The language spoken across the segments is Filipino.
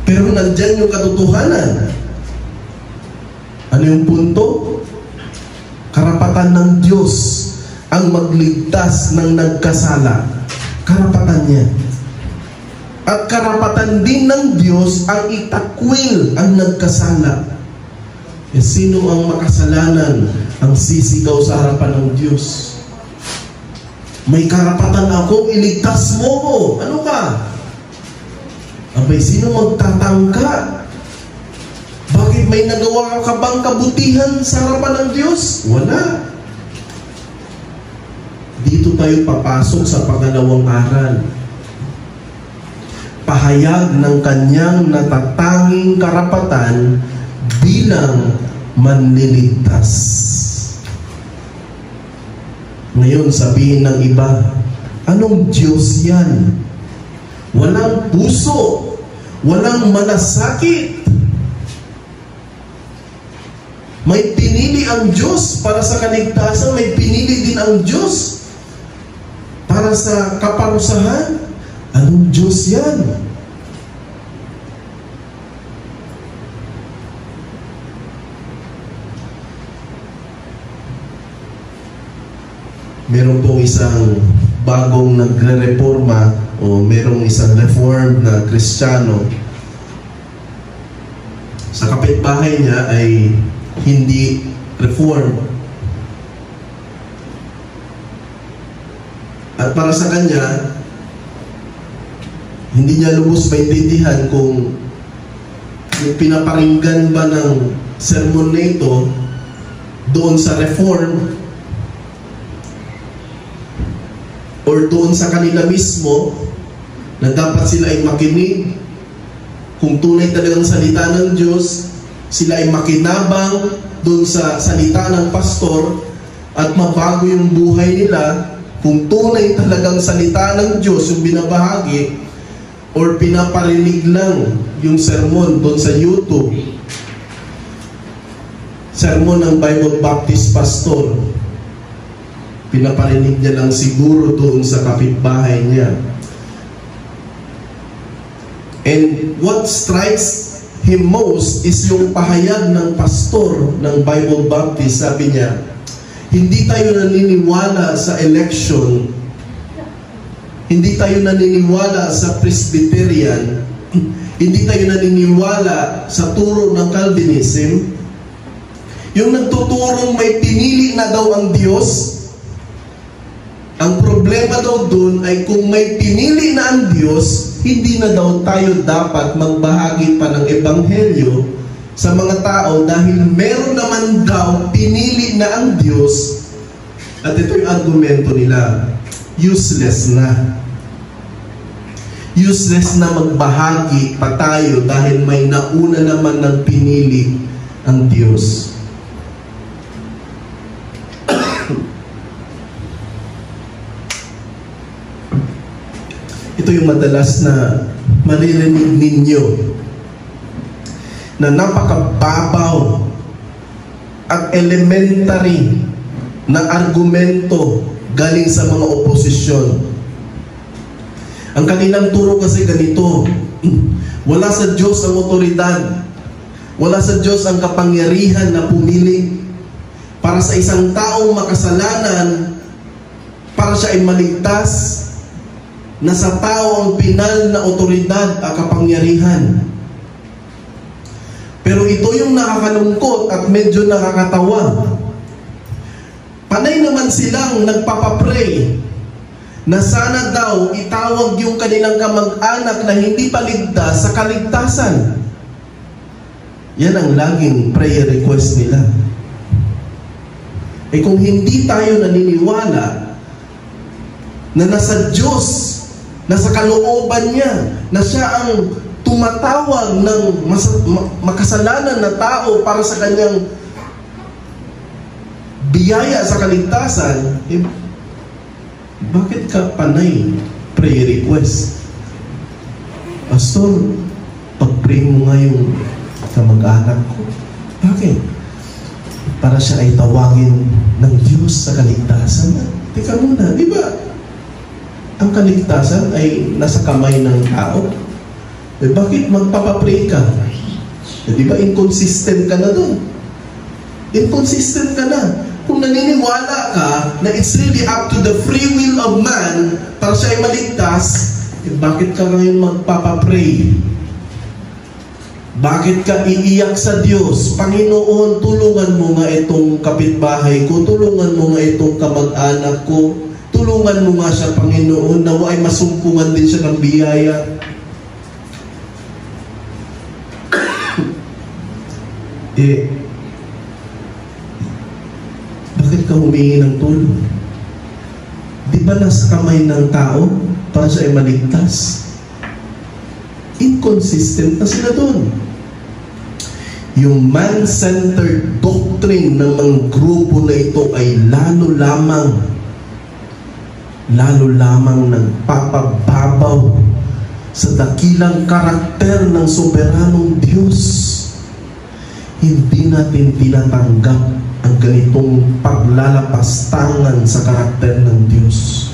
Pero nandyan yung katotohanan. Ano yung punto? Karapatan ng Diyos ang magligtas ng nagkasala. Karapatan niya. At karapatan din ng Diyos ang itakwil ang nagkasala. E sino ang makasalanan ang sisigaw sa harapan ng Diyos? May karapatan akong iligtas mo ko. Ano ka? Abay, sino magtatangka? Bakit may nagawa ka bang kabutihan sa harapan ng Diyos? Wala. Dito tayo papasok sa pangalawang aral. Pahayag ng kanyang natatanging karapatan bilang manliligtas. Ngayon, sabihin ng iba, anong Diyos yan? Walang puso, walang malasakit. May pinili ang Diyos para sa kaligtasan, may pinili din ang Diyos para sa kaparusahan. Anong Diyos yan? Meron pong isang bagong nagre-reforma o merong isang reformed na Kristiyano. Sa kapitbahay niya ay hindi reform. At para sa kanya, hindi niya lubos maintindihan kung yung pinaparinggan ba ng sermon na ito doon sa reform or doon sa kanila mismo na dapat sila ay makinig kung tunay talagang salita ng Diyos, sila ay makinabang doon sa salita ng pastor at mabago yung buhay nila kung tunay talagang salita ng Diyos yung binabahagi or pinaparinig lang yung sermon doon sa YouTube. Sermon ng Bible Baptist Pastor. Pinaparinig niya lang siguro doon sa kapitbahay niya. And what strikes him most is yung pahayag ng pastor ng Bible Baptist. Sabi niya, hindi tayo naniniwala sa election. Hindi tayo naniniwala sa Presbyterian. Hindi tayo naniniwala sa turo ng Calvinism. Yung nagtuturong may pinili na daw ang Diyos. Ang problema daw dun ay kung may pinili na ang Diyos, hindi na daw tayo dapat magbahagi pa ng Ebanghelyo sa mga tao dahil meron naman daw pinili na ang Diyos. At ito yung argumento nila. Useless na. Useless na magbahagi pa tayo dahil may nauna naman ng pinili ang Diyos. Ito yung madalas na maririnig ninyo na napakababaw at elementary na argumento galing sa mga oposisyon. Ang kanilang turo kasi ganito, wala sa Diyos ang otoridad, wala sa Diyos ang kapangyarihan na pumili para sa isang taong makasalanan, para siya ay maligtas, na sa tao ang pinal na otoridad at kapangyarihan. Pero ito yung nakakalungkot at medyo nakakatawa. Panay naman silang nagpapapray na sana daw itawag yung kanilang kamag-anak na hindi paligtas sa kaligtasan. Yan ang laging prayer request nila. Eh kung hindi tayo naniniwala na nasa Diyos, nasa kalooban niya, na siya ang tumatawag ng makasalanan na tao para sa kanyang biyaya sa kaligtasan, eh, bakit ka panay prayer request? Pastor, pag-pray mo nga yung kamag-anak ko. Bakit? Para siya ay tawagin ng Diyos sa kaligtasan. Teka muna, di ba? Ang kaligtasan ay nasa kamay ng tao. Bakit magpapapray ka? Di ba inconsistent ka na doon? Inconsistent ka na. Kung naniniwala ka na it's really up to the free will of man para siya ay maligtas, bakit ka ngayon magpapapray? Bakit ka iiyak sa Diyos? Panginoon, tulungan mo nga itong kapitbahay ko, tulungan mo nga itong kamag-anak ko, tulungan mo nga siya, Panginoon, nawa ay masumpungan din siya ng biyaya. Bakit ka humingi ng tulong? Di ba nasa kamay ng tao para siya ay maligtas? Inconsistent na sila doon. Yung man-centered doctrine ng mga grupo na ito ay lalo lamang nagpapababaw sa dakilang karakter ng soberanong Diyos. Hindi natin tinatanggap ang ganitong paglalapastangan sa karakter ng Diyos.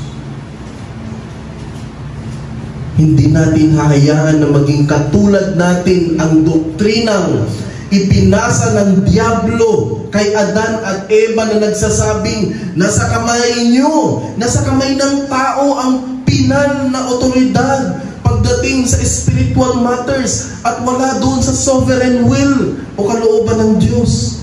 Hindi natin hahayaan na maging katulad natin ang doktrinang ipinasa ng Diablo kay Adan at Eva na nagsasabing, nasa kamay nyo, nasa kamay ng tao ang pinal na otoridad pagdating sa spiritual matters at wala doon sa sovereign will o kalooban ng Diyos.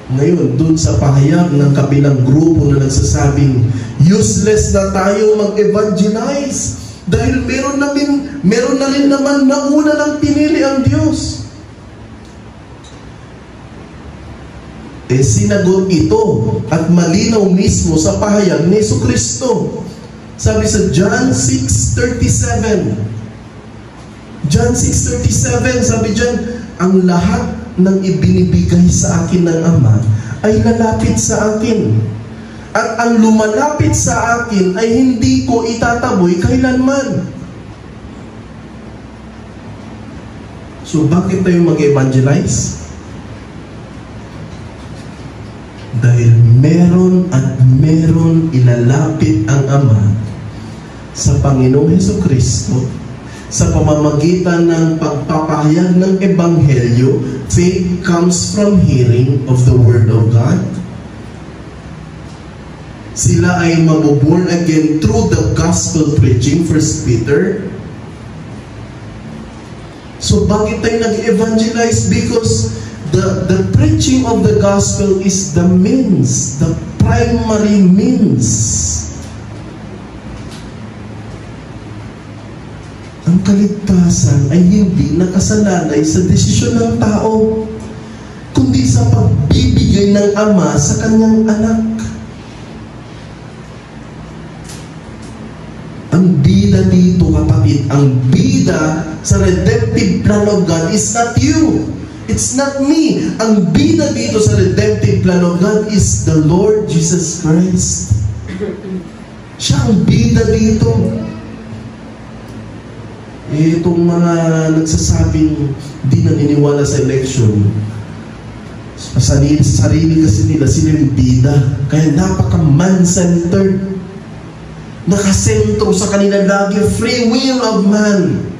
Ngayon, doon sa pahayag ng kabilang grupo na nagsasabing, useless na tayo mag-evangelize dahil meron na rin naman nauna ng pinili ang Diyos. Sinagot ito at malinaw mismo sa pahayag ni Jesucristo. Sabi sa John 6:37. John 6:37, sabi dyan, ang lahat ng ibinibigay sa akin ng Ama ay lalapit sa akin. At ang lumalapit sa akin ay hindi ko itataboy kailanman. So bakit tayo mag-evangelize? Dahil meron at meron ilalapit ang Ama sa Panginoong Jesucristo sa pamamagitan ng pagpapahayag ng Ebanghelyo. Faith comes from hearing of the Word of God. Sila ay mabuborn again through the gospel preaching, 1 Peter. So bakit tayo nag-evangelize? Because the preaching of the gospel is the means, the primary means. Ang kaligtasan ay hindi nakasalalay sa desisyon ng tao, kundi sa pagbibigay ng Ama sa kanyang anak. Ang bida dito, kapatid, ang bida sa redemptive plan of God is not you. It's not me. Ang bida dito sa redemptive plan of God is the Lord Jesus Christ. Siya ang bida dito. Itong mga nagsasabing di naniniwala sa election, sa sarili kasi nila, sila yung bida. Kaya napaka-man-centered. Nakasentro sa kanila lagi free will of man.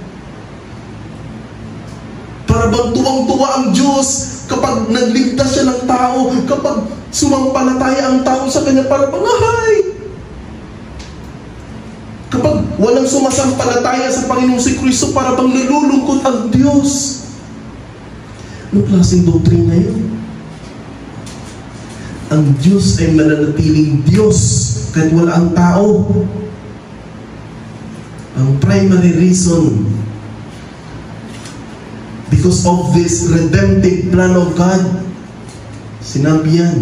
Para bang tuwang-tuwa ang Diyos kapag nagligtas siya ng tao, kapag sumampalataya ang tao sa Kanya, para bang ahay. Kapag walang sumasampalataya sa Panginoong si Kristo, para bang nalulungkot ang Diyos. Anong klaseng doktrina yun? Ang Diyos ay mananatiling Diyos kahit wala ang tao. Ang primary reason, because of this redemptive plan of God, sinabi yan,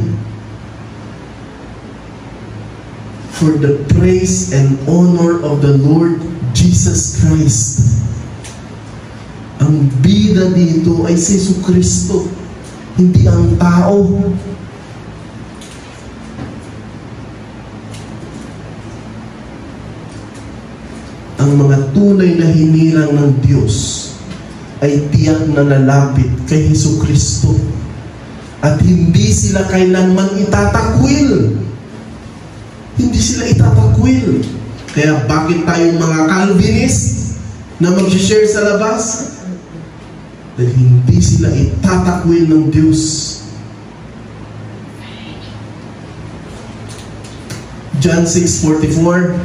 for the praise and honor of the Lord Jesus Christ. Ang bida dito ay si Jesucristo, hindi ang tao. Ang mga tunay na hinirang ng Diyos ay tiyak na lalapit kay Jesucristo at hindi sila kailanman itatakwil. Hindi sila itatakwil. Kaya bakit tayong mga Calvinist na mag-share sa labas? Dahil hindi sila itatakwil ng Diyos. John 6:44,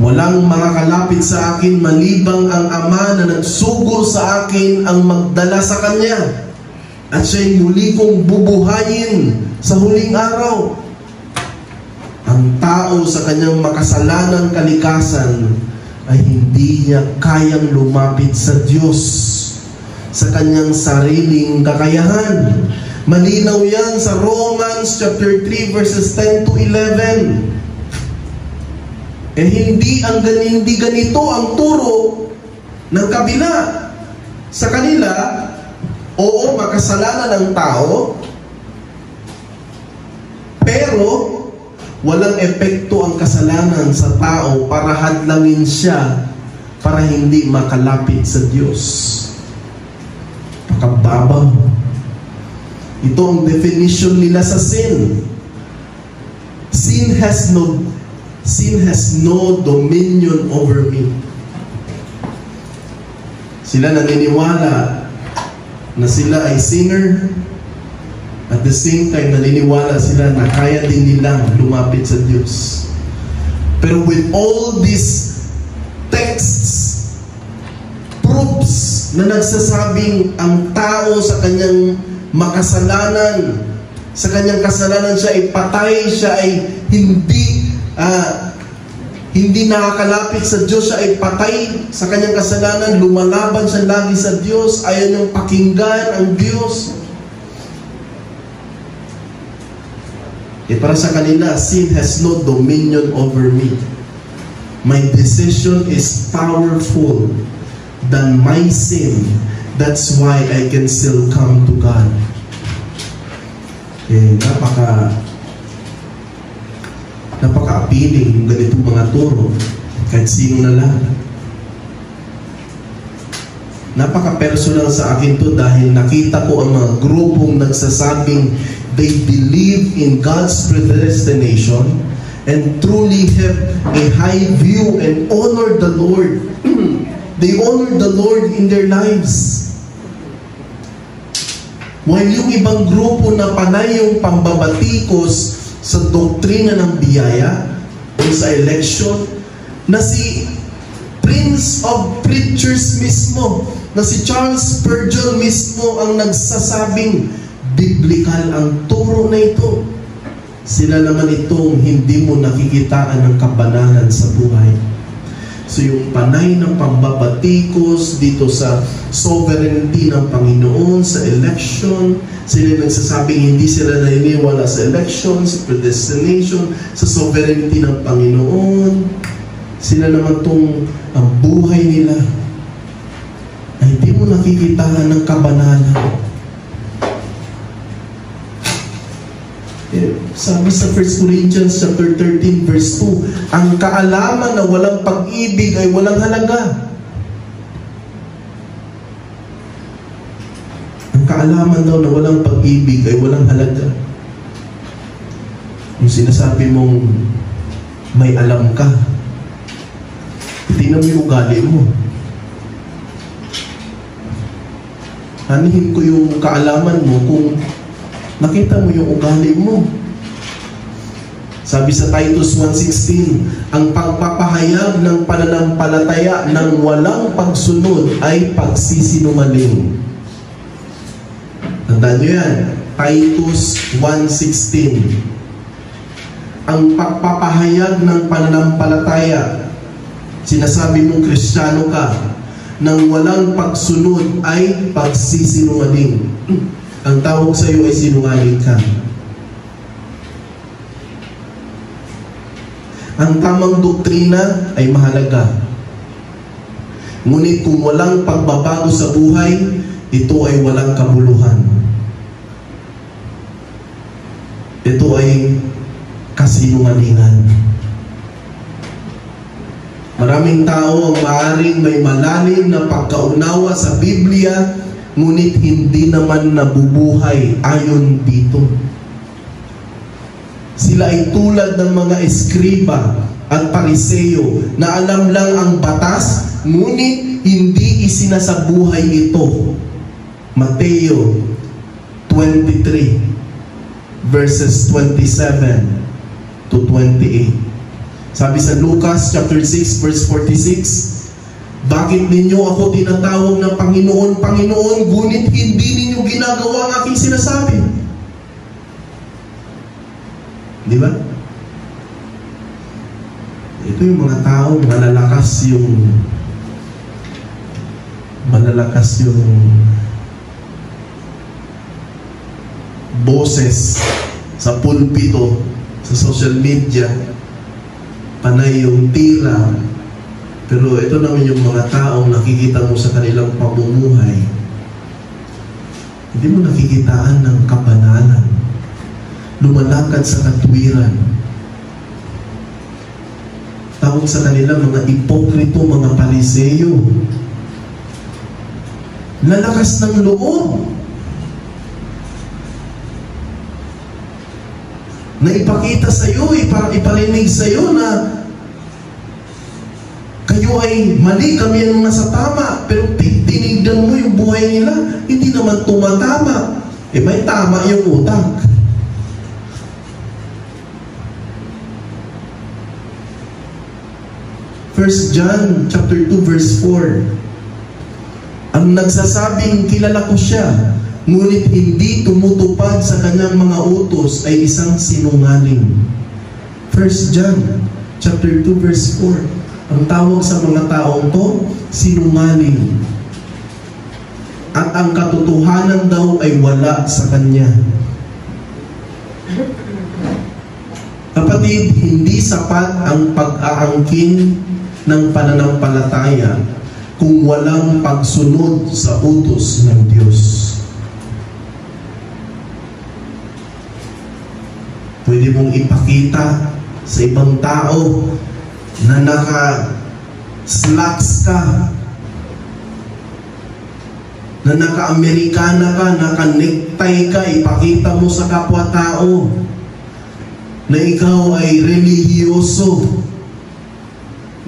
walang makakalapit sa akin malibang ang Ama na nagsugo sa akin ang magdala sa Kanya, at siya'y muli kong bubuhayin sa huling araw. Ang tao sa kanyang makasalanan kalikasan ay hindi niya kayang lumapit sa Diyos sa kanyang sariling kakayahan. Malinaw yan sa Romans chapter 3 verses 10 to 11. Hindi ganito ang turo ng kabila. Sa kanila, oo, makasalanan ang tao, pero walang epekto ang kasalanan sa tao para hadlangin siya para hindi makalapit sa Diyos. Pakababaw. Ito ang definition nila sa sin. Sin has no dominion over me. Sila naniniwala na sila ay sinner. At the same time, naniniwala sila na kaya din nila lumapit sa Diyos. Pero with all these texts, proofs na nagsasabing ang tao sa kanyang makasalanan, sa kanyang kasalanan siya ay patay, siya ay hindi nakakalapit sa Diyos, siya ay patay sa kanyang kasalanan, lumalaban siya lagi sa Diyos, ayaw niyang pakinggan ang Diyos. Para sa kanila, sin has no dominion over me. My decision is powerful than my sin. That's why I can still come to God. Napaka-appealing yung ganitong mga turo. Kahit sino na lang. Napaka-personal sa akin to dahil nakita ko ang mga grupong nagsasabing they believe in God's predestination and truly have a high view and honor the Lord. They honor the Lord in their lives. While yung ibang grupo na panay yung pambabatikos sa doktrina ng biyaya o sa election, na si Prince of Preachers mismo, na si Charles Spurgeon mismo ang nagsasabing biblical ang turo na ito. Sila naman itong hindi mo nakikitaan ng kabanalan sa buhay. So yung panay ng pambabatikos dito sa sovereignty ng Panginoon, sa election, sila nagsasabing hindi sila naniniwala sa election, sa predestination, sa sovereignty ng Panginoon. Sila naman itong ang buhay nila ay hindi mo nakikitaan ng kabanalan. Sabi sa 1 Corinthians chapter 13 verse 2, ang kaalaman na walang pag-ibig ay walang halaga. Ang kaalaman daw na walang pag-ibig ay walang halaga. Yung sinasabi mong may alam ka, tingnan mo yung ugali mo. Anihin ko yung kaalaman mo kung nakita mo yung ugali mo. Sabi sa Titus 1:16, ang pagpapahayag ng pananampalataya ng walang pagsunod ay pagsisinungaling. Tandaan nyo yan, Titus 1:16. Ang pagpapahayag ng pananampalataya, sinasabi mong Kristiyano ka, ng walang pagsunod ay pagsisinungaling. Ang tawag sa iyo ay sinungaling ka. Ang tamang doktrina ay mahalaga. Ngunit kung walang pagbabago sa buhay, ito ay walang kabuluhan. Ito ay kasinungalingan. Maraming tao ang maaaring may malalim na pagkaunawa sa Biblia, ngunit hindi naman nabubuhay ayon dito. Sila ay tulad ng mga eskriba at pariseyo na alam lang ang batas, ngunit hindi isinasabuhay ito. Mateo 23 verses 27 to 28. Sabi sa Lucas chapter 6 verse 46, bakit ninyo ako tinatawag na Panginoon, Panginoon, ngunit hindi ninyo ginagawa ang aking sinasabi? Di ba? Ito yung mga taong malalakas yung boses sa pulpito, sa social media, panay yung tira. Pero ito naman yung mga taong nakikita mo sa kanilang pamumuhay, hindi mo nakikitaan ng kabanalan, lumalakad sa katwiran. Tawag sa kanila mga ipokrito, mga pariseyo. Lalakas ng loob na ipakita sa iyo, iparinig sa iyo na kayo ay mali, kami ang nasa tama. Pero tinignan mo yung buhay nila, hindi naman tumatama. May tama yung utak. First John chapter 2 verse 4. Ang nagsasabing kilala ko siya, ngunit hindi tumutupad sa kanyang mga utos ay isang sinungaling. First John chapter 2 verse 4. Ang tawag sa mga taong to, sinungaling. At ang katotohanan daw ay wala sa kanya. Kapatid, hindi sapat ang pag-aangkin ng pananampalataya kung walang pagsunod sa utos ng Diyos. Pwede mong ipakita sa ibang tao na naka-slacks ka, na naka-Amerikana ka, naka-necktie ka, ipakita mo sa kapwa-tao na ikaw ay relihiyoso.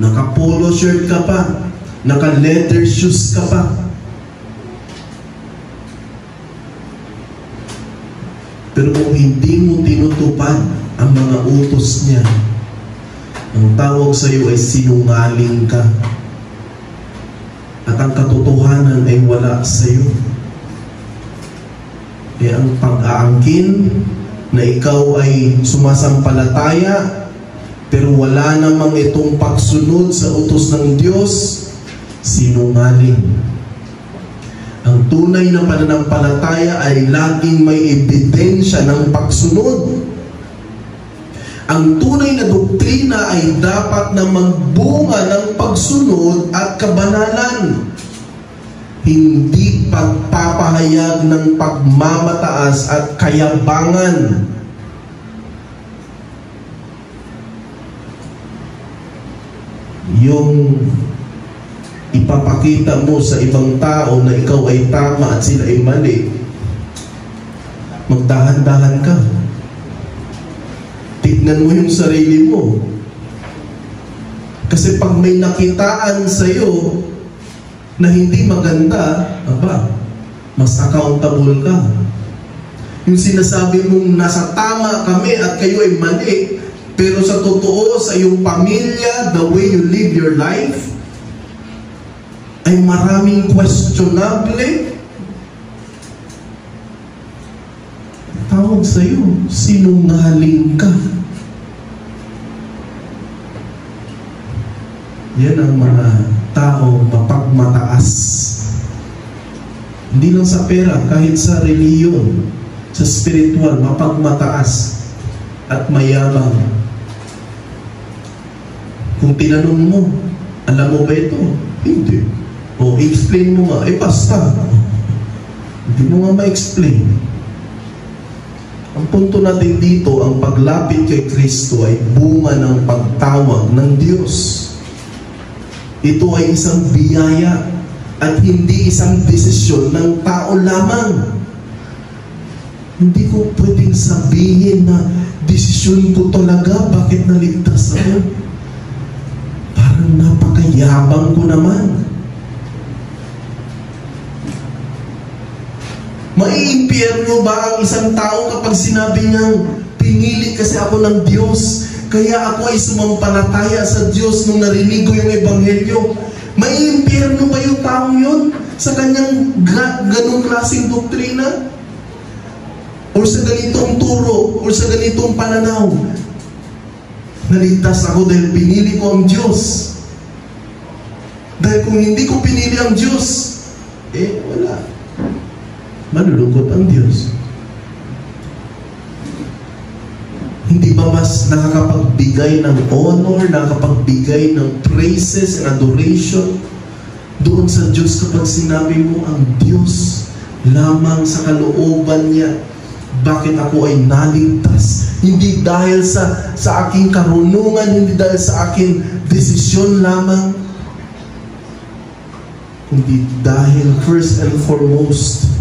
Naka-polo shirt ka pa, naka-leather shoes ka pa. Pero kung hindi mo tinutupad ang mga utos niya, ang tawag sa iyo ay sinungaling ka. At ang katotohanan ay wala sa iyo. Kaya ang pag-aangkin na ikaw ay sumasampalataya pero wala namang itong pagsunod sa utos ng Diyos, sinungaling. Ang tunay na pananampalataya ay laging may ebidensya ng pagsunod. Ang tunay na doktrina ay dapat na magbunga ng pagsunod at kabanalan. Hindi pagpapahayag ng pagmamataas at kayabangan. Yung ipapakita mo sa ibang tao na ikaw ay tama at sila ay mali, magdahan-dahan ka. Tignan mo yung sarili mo. Kasi pag may nakitaan sa'yo na hindi maganda, mas accountable ka. Yung sinasabi mong nasa tama kami at kayo ay mali, pero sa totoo, sa iyong pamilya, the way you live your life, ay maraming questionable. Tawag sa iyo, sinungaling ka. Yan ang mga tao mapagmataas. Hindi lang sa pera, kahit sa reliyon, sa spiritual, mapagmataas at mayabang. Kung tinanong mo, alam mo ba ito? Hindi. O explain mo nga, basta. Hindi mo nga ma-explain. Ang punto natin dito, ang paglapit kay Kristo ay bunga ng pagtawag ng Diyos. Ito ay isang biyaya at hindi isang desisyon ng tao lamang. Hindi ko pwedeng sabihin na desisyon ko talaga, bakit naligtas ako? Parang napakayabang ko naman. Maiimpyerno ba ang isang tao kapag sinabi niyang, pinili kasi ako ng Diyos, kaya ako ay sumampalataya sa Diyos nung narinig ko yung Ebanghelyo? Maiimpyerno ba yung taong yun sa kanyang ganong klaseng doktrina? O sa ganitong turo, o sa ganitong pananaw? Naligtas ako dahil pinili ko ang Diyos. Dahil kung hindi ko pinili ang Diyos, wala. Malulungkot ang Diyos. Hindi ba mas nakakapagbigay ng honor, nakakapagbigay ng praises and adoration doon sa Diyos kapag sinabi mo ang Diyos lamang sa kalooban niya? Bakit ako ay naligtas? Hindi dahil sa aking karunungan, hindi dahil sa aking desisyon lamang, kundi dahil first and foremost,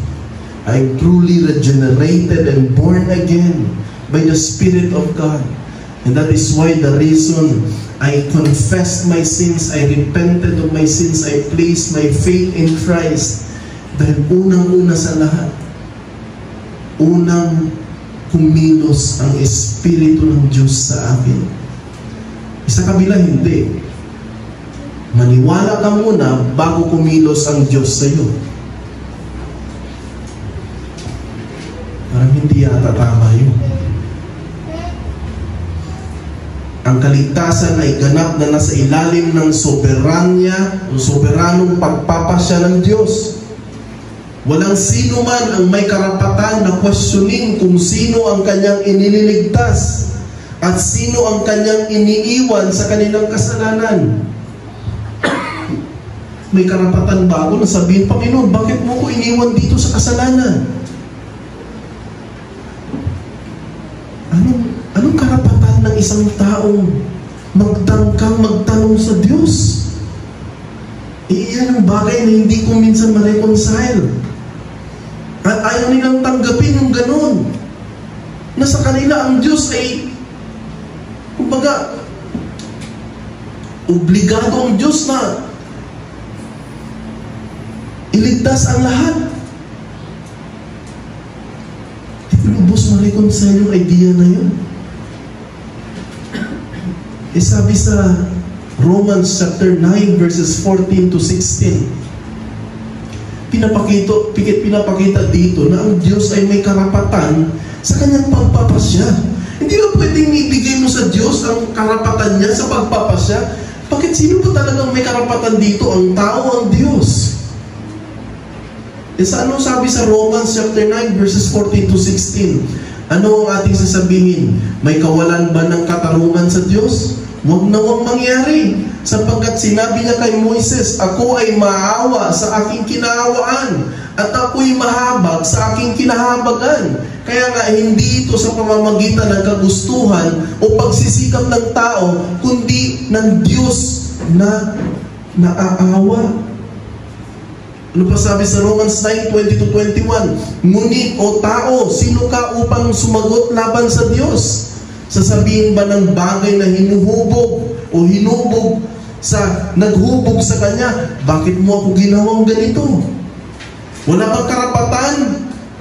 I'm truly regenerated and born again by the Spirit of God. And that is why the reason I confessed my sins, I repented of my sins, I placed my faith in Christ. Dahil unang-una sa lahat, unang kumilos ang Espiritu ng Diyos sa akin. Sa kabila, hindi. Maniwala ka muna bago kumilos ang Diyos sa iyo. Parang hindi yata tama yun. Ang kaligtasan ay ganap na nasa ilalim ng soberanya o soberanong pagpapasya ng Diyos. Walang sino man ang may karapatan na questionin kung sino ang kanyang inililigtas at sino ang kanyang iniiwan sa kanilang kasalanan. May karapatan ba ako na sabihin, Panginoon, bakit mo ko iniwan dito sa kasalanan? Anong karapatan ng isang taong magtanong sa Diyos? Iyan ang bagay na hindi ko minsan ma-reconcile. At ayaw nilang tanggapin yung ganun. Na sa kanila ang Diyos ay, kumbaga, obligado ang Diyos na iligtas ang lahat. Di ko lubos ma-reconcile yung idea na yun. Sabi sa Romans chapter 9 verses 14 to 16, pinapakita dito na ang Diyos ay may karapatan sa kanyang pagpapasya. Hindi ba pwedeng ibigay mo sa Diyos ang karapatan niya sa pagpapasya? Bakit sino ba talagang may karapatan dito? Ang tao, ang Diyos. Sa ano sabi sa Romans chapter 9 verses 14 to 16? Ano ang ating sasabihin? May kawalan ba ng katarungan sa Diyos? Huwag na huwag mangyari. Sapagkat sinabi niya kay Moises, ako ay maawa sa aking kinaawaan at ako'y mahabag sa aking kinahabagan. Kaya nga hindi ito sa pamamagitan ng kagustuhan o pagsisikap ng tao, kundi ng Diyos na naaawa. Ano pa sabi sa Romans 9:20 to 21? Ngunit o tao, sino ka upang sumagot laban sa Diyos? Sasabihin ba ng bagay na hinuhubog o hinubog naghubog sa Kanya, bakit mo ako ginawang ganito? Wala bang karapatan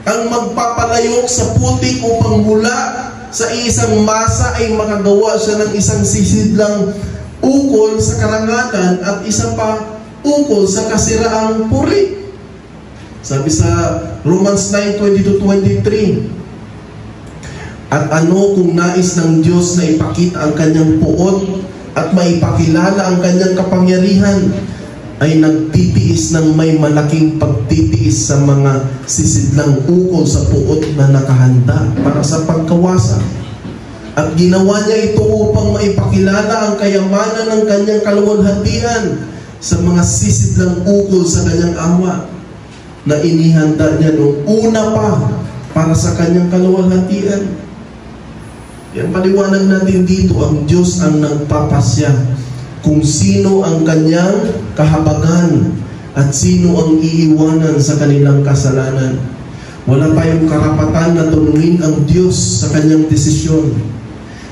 ang magpapalayok sa putik upang mula sa isang masa ay makagawa siya ng isang sisidlang ukol sa karangalan at isa pa ukol sa kasiraang puri? Sabi sa Romans 9:20 to 23, at ano kung nais ng Diyos na ipakita ang kanyang puot at maipakilala ang kanyang kapangyarihan, ay nagtitiis ng may malaking pagtitiis sa mga sisidlang ukol sa puot na nakahanda para sa pagkawasa. At ginawa niya ito upang maipakilala ang kayamanan ng kanyang kaluwalhatian sa mga sisidlang ukol sa kanyang awa na inihanda niya noong una pa para sa kanyang kaluwalhatian. Yan, paliwanag natin dito, ang Diyos ang nagpapasya kung sino ang kanyang kahabagan at sino ang iiwanan sa kanilang kasalanan. Wala tayong karapatan na tunungin ang Diyos sa kanyang desisyon.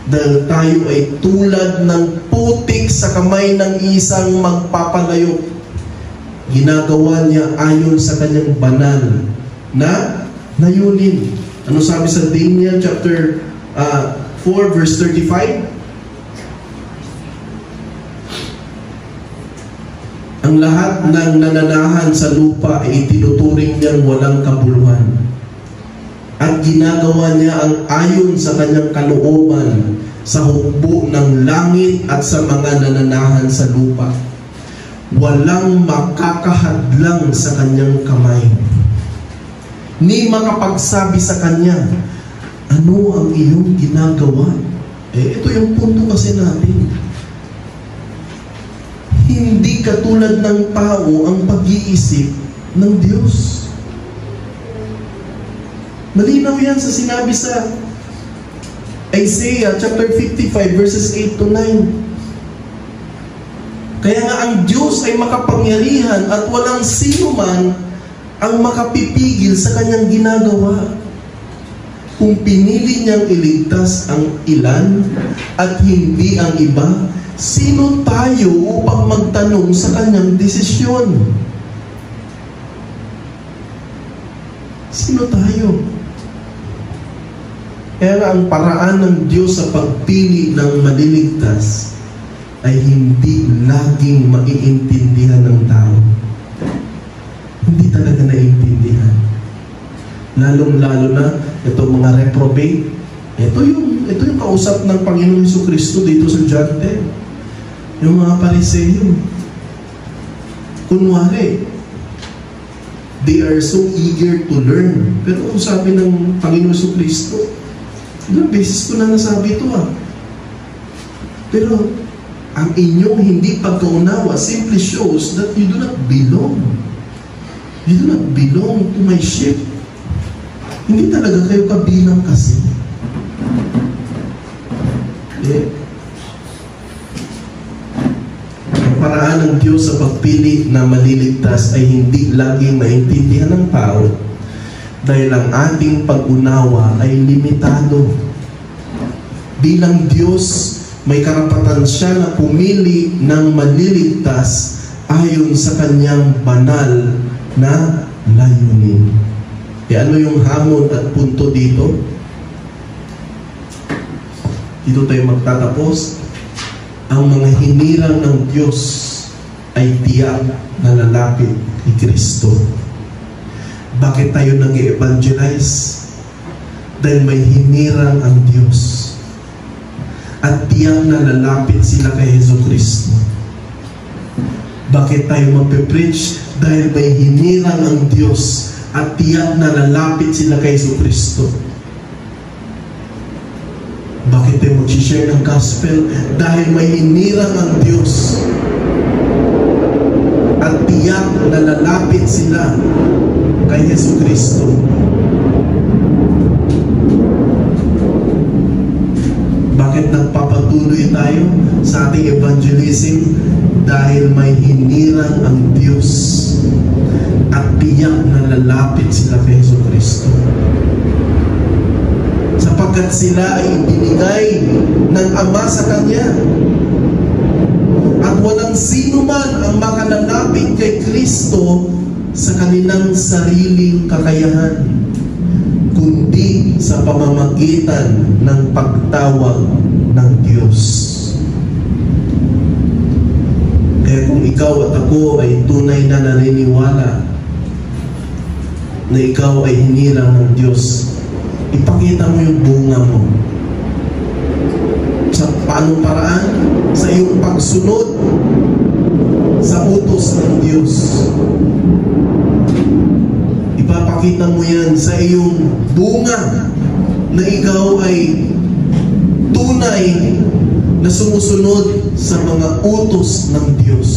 Dahil tayo ay tulad ng putik sa kamay ng isang magpapalayo. Ginagawa niya ayon sa kanyang banal na layunin. Ano sabi sa Daniel chapter 4 verse 35? Ang lahat ng nananahan sa lupa ay itinuturing niyang walang kabuluhan. At ginagawa niya ang ayon sa kanyang kalooban sa hukbo ng langit at sa mga nananahan sa lupa. Walang makakahadlang sa kanyang kamay, ni makapagsabi sa kanya, ano ang iyong ginagawa? Ito yung punto kasi natin. Hindi katulad ng tao ang pag-iisip ng Diyos. Malinaw yan sa sinabi sa Isaiah chapter 55 verses 8 to 9. Kaya nga ang Diyos ay makapangyarihan at walang sino man ang makapipigil sa kanyang ginagawa. Kung pinili niyang iligtas ang ilan at hindi ang iba, sino tayo upang magtanong sa kanyang desisyon? Sino tayo? Kaya ang paraan ng Diyos sa pagpili ng maliligtas ay hindi laging maiintindihan ng tao. Hindi talaga naiintindihan. Lalong-lalo na itong mga reprobate. Ito yung kausap ng Panginoon Jesucristo dito sa John 10. Yung mga Pariseo. Kunwari, they are so eager to learn. Pero kung sabi ng Panginoon Jesucristo, ilang beses ko na nasabi ito Pero ang inyong hindi pagkaunawa simply shows that you do not belong. You do not belong to my sheep. Hindi talaga kayo kabilang kasi. Ang paraan ng Diyos sa pagpili na maliligtas ay hindi laging maintindihan ng tao dahil ang ating pag-unawa ay limitado. Bilang Diyos, may karapatan siya na pumili ng maliligtas ayon sa kanyang banal na layunin. Ano yung hamon at punto dito? Dito tayo magtatapos. Ang mga hinirang ng Diyos ay tiyak na lalapit kay Kristo. Bakit tayo nag-evangelize? Dahil may hinirang ang Diyos. At tiyak na lalapit sila kay Jesucristo. Bakit tayo magpe-preach? Dahil may hinirang ang Diyos at tiyak na lalapit sila kay Jesucristo. Bakit tayo mag-share ng gospel? Dahil may hinirang ang Diyos at tiyak na lalapit sila kay Jesucristo. Bakit nagpapatuloy tayo sa ating evangelism? Dahil may hinirang ang Diyos at tiyak na lalapit sila kay Jesucristo. Sapagkat sila ay ibinigay ng Ama sa Kanya. At walang sino man ang makalalapit kay Kristo sa kanilang sariling kakayahan, kundi sa pamamagitan ng pagtawag ng Diyos. Kaya kung ikaw at ako ay tunay na naniniwala na ikaw ay hinirang ng Diyos, ipakita mo yung bunga mo. Sa paanong paraan? Sa iyong pagsunod sa utos ng Diyos. Ipapakita mo yan sa iyong bunga na ikaw ay tunay na sumusunod sa mga utos ng Diyos.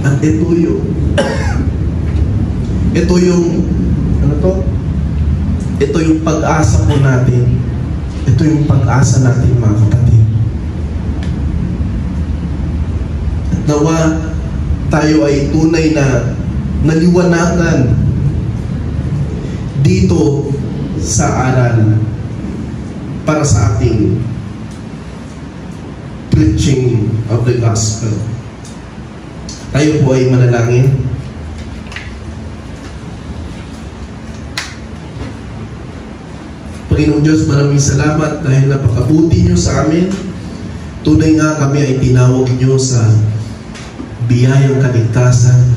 At ito yung ito yung pag-asa po natin. Ito yung pag-asa natin, mga kapatid. At nawa tayo ay tunay na naliwanagan dito sa aral para sa ating preaching of the gospel. Tayo po ay manalangin. Panginoong Diyos, maraming salamat dahil napakabuti niyo sa amin. Tunay nga kami ay tinawag niyo sa biyayang kaligtasan.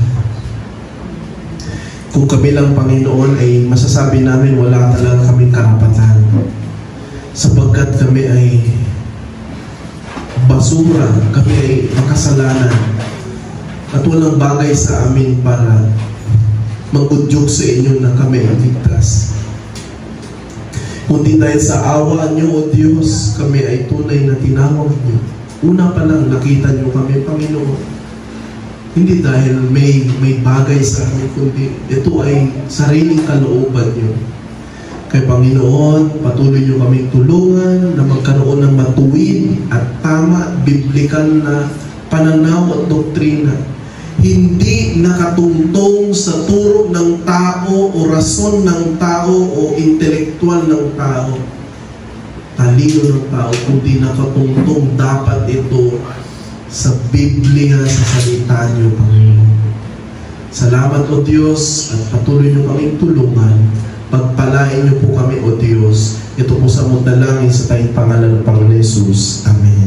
Kung kami lang, Panginoon, ay masasabi namin wala talaga kaming karapatan. Sapagkat kami ay basura, kami ay makasalanan. At walang bagay sa amin para mag-udyok sa inyo na kami ay ligtas. Kundi dahil sa awa niyo, O Diyos, kami ay tunay na tinawag niyo. Una pa lang nakita niyo kami, Panginoon. Hindi dahil may bagay sa amin, kundi ito ay sariling kalooban niyo. Kay Panginoon, patuloy niyo kaming tulungan na magkaroon ng matuwid at tama, biblikal na pananaw at doktrina. Hindi nakatungtong sa turo ng tao o rason ng tao o intelektual ng tao, talino ng tao, kundi nakatungtong dapat ito sa Biblia, sa salita niyo, Panginoon. Salamat, O Diyos, at patuloy niyo kaming tulungan. Pagpalain niyo po kami, O Diyos. Ito po sa dalangin sa tayong pangalan ng Panginoon Jesus. Amen.